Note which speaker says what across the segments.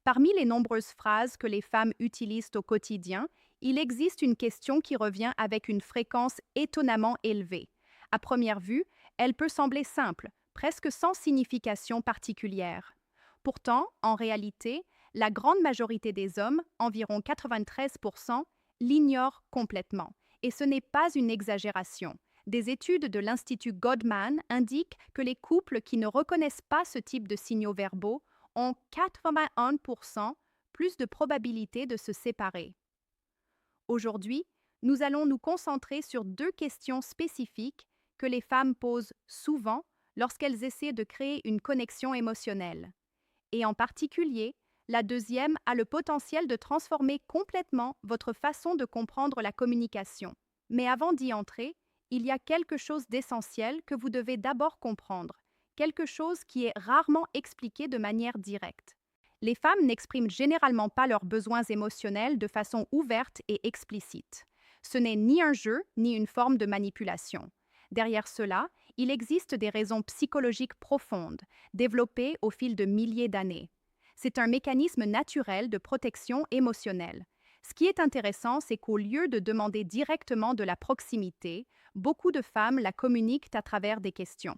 Speaker 1: Parmi les nombreuses phrases que les femmes utilisent au quotidien, il existe une question qui revient avec une fréquence étonnamment élevée. À première vue, elle peut sembler simple, presque sans signification particulière. Pourtant, en réalité, la grande majorité des hommes, environ 93%, l'ignorent complètement. Et ce n'est pas une exagération. Des études de l'Institut Goldman indiquent que les couples qui ne reconnaissent pas ce type de signaux verbaux ont 81% plus de probabilité de se séparer. Aujourd'hui, nous allons nous concentrer sur deux questions spécifiques que les femmes posent souvent lorsqu'elles essaient de créer une connexion émotionnelle. Et en particulier, la deuxième a le potentiel de transformer complètement votre façon de comprendre la communication. Mais avant d'y entrer, il y a quelque chose d'essentiel que vous devez d'abord comprendre, quelque chose qui est rarement expliqué de manière directe. Les femmes n'expriment généralement pas leurs besoins émotionnels de façon ouverte et explicite. Ce n'est ni un jeu, ni une forme de manipulation. Derrière cela, il existe des raisons psychologiques profondes, développées au fil de milliers d'années. C'est un mécanisme naturel de protection émotionnelle. Ce qui est intéressant, c'est qu'au lieu de demander directement de la proximité, beaucoup de femmes la communiquent à travers des questions.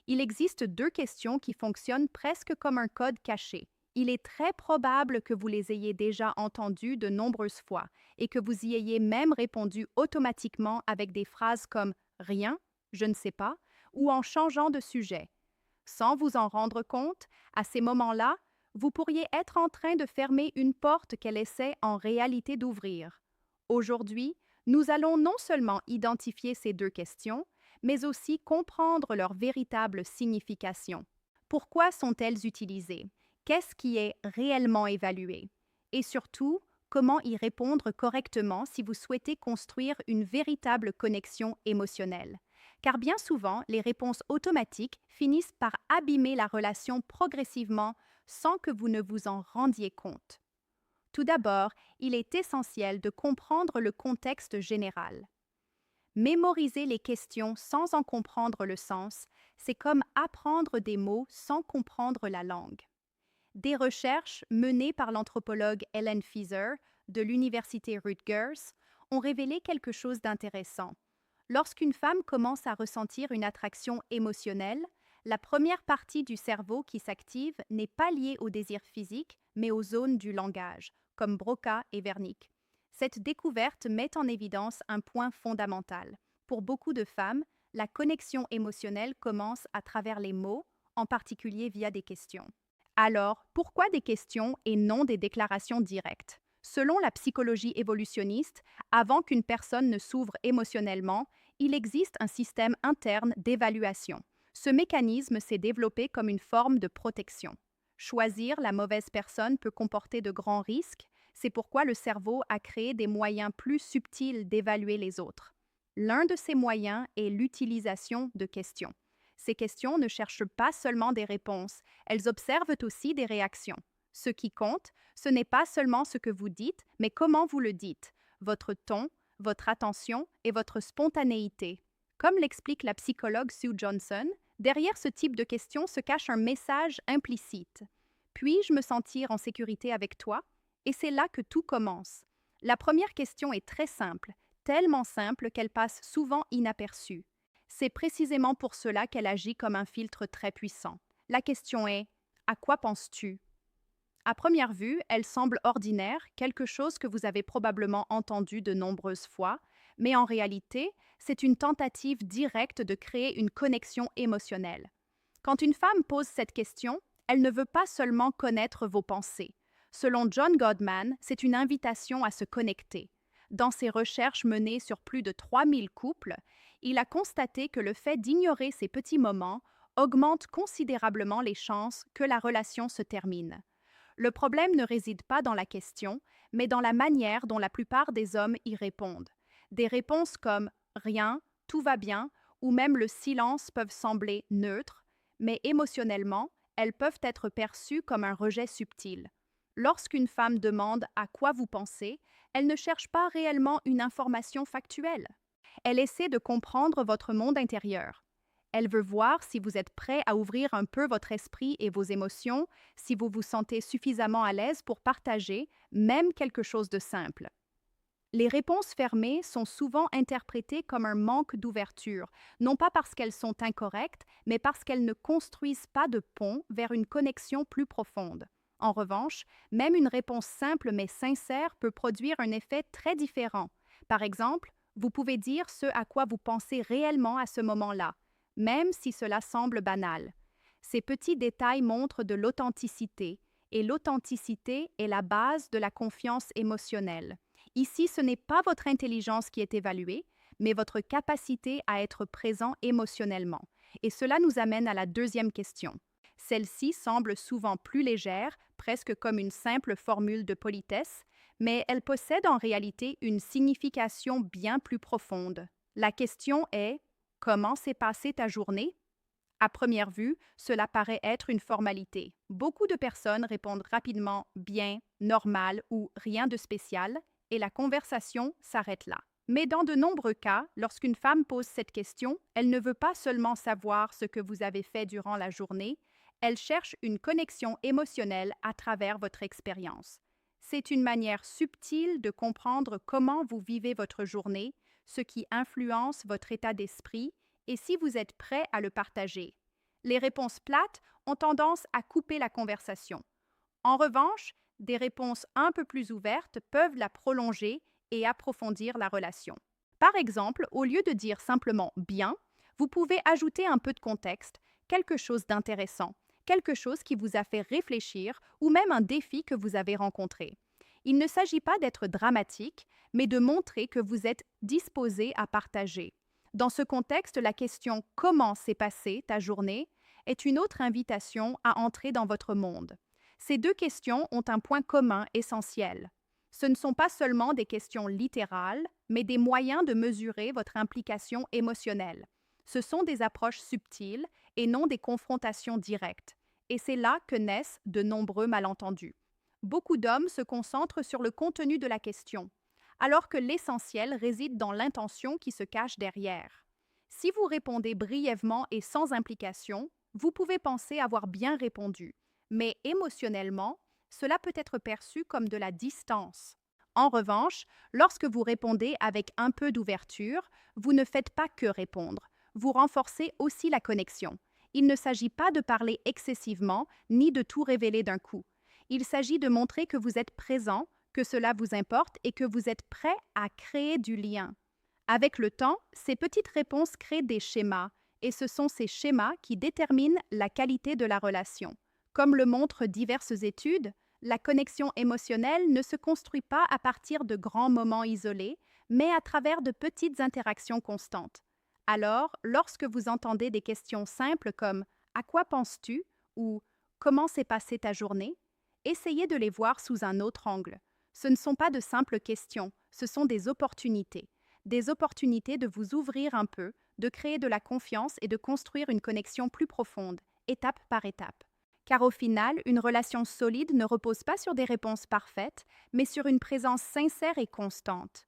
Speaker 1: Il existe deux questions qui fonctionnent presque comme un code caché. Il est très probable que vous les ayez déjà entendues de nombreuses fois et que vous y ayez même répondu automatiquement avec des phrases comme « rien »,« je ne sais pas » ou en changeant de sujet. Sans vous en rendre compte, à ces moments-là, vous pourriez être en train de fermer une porte qu'elle essaie en réalité d'ouvrir. Aujourd'hui, nous allons non seulement identifier ces deux questions, mais aussi comprendre leur véritable signification. Pourquoi sont-elles utilisées? Qu'est-ce qui est réellement évalué? Et surtout, comment y répondre correctement si vous souhaitez construire une véritable connexion émotionnelle? Car bien souvent, les réponses automatiques finissent par abîmer la relation progressivement sans que vous ne vous en rendiez compte. Tout d'abord, il est essentiel de comprendre le contexte général. Mémoriser les questions sans en comprendre le sens, c'est comme apprendre des mots sans comprendre la langue. Des recherches menées par l'anthropologue Ellen Fisher de l'Université Rutgers ont révélé quelque chose d'intéressant. Lorsqu'une femme commence à ressentir une attraction émotionnelle, la première partie du cerveau qui s'active n'est pas liée au désir physique, mais aux zones du langage, comme Broca et Wernicke. Cette découverte met en évidence un point fondamental. Pour beaucoup de femmes, la connexion émotionnelle commence à travers les mots, en particulier via des questions. Alors, pourquoi des questions et non des déclarations directes? Selon la psychologie évolutionniste, avant qu'une personne ne s'ouvre émotionnellement, il existe un système interne d'évaluation. Ce mécanisme s'est développé comme une forme de protection. Choisir la mauvaise personne peut comporter de grands risques, c'est pourquoi le cerveau a créé des moyens plus subtils d'évaluer les autres. L'un de ces moyens est l'utilisation de questions. Ces questions ne cherchent pas seulement des réponses, elles observent aussi des réactions. Ce qui compte, ce n'est pas seulement ce que vous dites, mais comment vous le dites, votre ton, votre attention et votre spontanéité. Comme l'explique la psychologue Sue Johnson, derrière ce type de questions se cache un message implicite. Puis-je me sentir en sécurité avec toi? Et c'est là que tout commence. La première question est très simple, tellement simple qu'elle passe souvent inaperçue. C'est précisément pour cela qu'elle agit comme un filtre très puissant. La question est « À quoi penses-tu » À première vue, elle semble ordinaire, quelque chose que vous avez probablement entendu de nombreuses fois, mais en réalité, c'est une tentative directe de créer une connexion émotionnelle. Quand une femme pose cette question, elle ne veut pas seulement connaître vos pensées. Selon John Gottman, c'est une invitation à se connecter. Dans ses recherches menées sur plus de 3000 couples, il a constaté que le fait d'ignorer ces petits moments augmente considérablement les chances que la relation se termine. Le problème ne réside pas dans la question, mais dans la manière dont la plupart des hommes y répondent. Des réponses comme « rien »,« tout va bien » ou même le silence peuvent sembler neutres, mais émotionnellement, elles peuvent être perçues comme un rejet subtil. Lorsqu'une femme demande « à quoi vous pensez », elle ne cherche pas réellement une information factuelle. Elle essaie de comprendre votre monde intérieur. Elle veut voir si vous êtes prêt à ouvrir un peu votre esprit et vos émotions, si vous vous sentez suffisamment à l'aise pour partager, même quelque chose de simple. Les réponses fermées sont souvent interprétées comme un manque d'ouverture, non pas parce qu'elles sont incorrectes, mais parce qu'elles ne construisent pas de pont vers une connexion plus profonde. En revanche, même une réponse simple mais sincère peut produire un effet très différent. Par exemple, vous pouvez dire ce à quoi vous pensez réellement à ce moment-là, même si cela semble banal. Ces petits détails montrent de l'authenticité, et l'authenticité est la base de la confiance émotionnelle. Ici, ce n'est pas votre intelligence qui est évaluée, mais votre capacité à être présent émotionnellement. Et cela nous amène à la deuxième question. Celle-ci semble souvent plus légère, presque comme une simple formule de politesse, mais elle possède en réalité une signification bien plus profonde. La question est: comment s'est passée ta journée? À première vue, cela paraît être une formalité. Beaucoup de personnes répondent rapidement bien, normal ou rien de spécial, et la conversation s'arrête là. Mais dans de nombreux cas, lorsqu'une femme pose cette question, elle ne veut pas seulement savoir ce que vous avez fait durant la journée, elle cherche une connexion émotionnelle à travers votre expérience. C'est une manière subtile de comprendre comment vous vivez votre journée, ce qui influence votre état d'esprit et si vous êtes prêt à le partager. Les réponses plates ont tendance à couper la conversation. En revanche, des réponses un peu plus ouvertes peuvent la prolonger et approfondir la relation. Par exemple, au lieu de dire simplement bien, vous pouvez ajouter un peu de contexte, quelque chose d'intéressant, quelque chose qui vous a fait réfléchir ou même un défi que vous avez rencontré. Il ne s'agit pas d'être dramatique, mais de montrer que vous êtes disposé à partager. Dans ce contexte, la question «Comment s'est passée ta journée?» est une autre invitation à entrer dans votre monde. Ces deux questions ont un point commun essentiel. Ce ne sont pas seulement des questions littérales, mais des moyens de mesurer votre implication émotionnelle. Ce sont des approches subtiles et non des confrontations directes. Et c'est là que naissent de nombreux malentendus. Beaucoup d'hommes se concentrent sur le contenu de la question, alors que l'essentiel réside dans l'intention qui se cache derrière. Si vous répondez brièvement et sans implication, vous pouvez penser avoir bien répondu, mais émotionnellement, cela peut être perçu comme de la distance. En revanche, lorsque vous répondez avec un peu d'ouverture, vous ne faites pas que répondre, vous renforcez aussi la connexion. Il ne s'agit pas de parler excessivement, ni de tout révéler d'un coup. Il s'agit de montrer que vous êtes présent, que cela vous importe et que vous êtes prêt à créer du lien. Avec le temps, ces petites réponses créent des schémas, et ce sont ces schémas qui déterminent la qualité de la relation. Comme le montrent diverses études, la connexion émotionnelle ne se construit pas à partir de grands moments isolés, mais à travers de petites interactions constantes. Alors, lorsque vous entendez des questions simples comme «À quoi penses-tu?» ou «Comment s'est passée ta journée?», essayez de les voir sous un autre angle. Ce ne sont pas de simples questions, ce sont des opportunités. Des opportunités de vous ouvrir un peu, de créer de la confiance et de construire une connexion plus profonde, étape par étape. Car au final, une relation solide ne repose pas sur des réponses parfaites, mais sur une présence sincère et constante.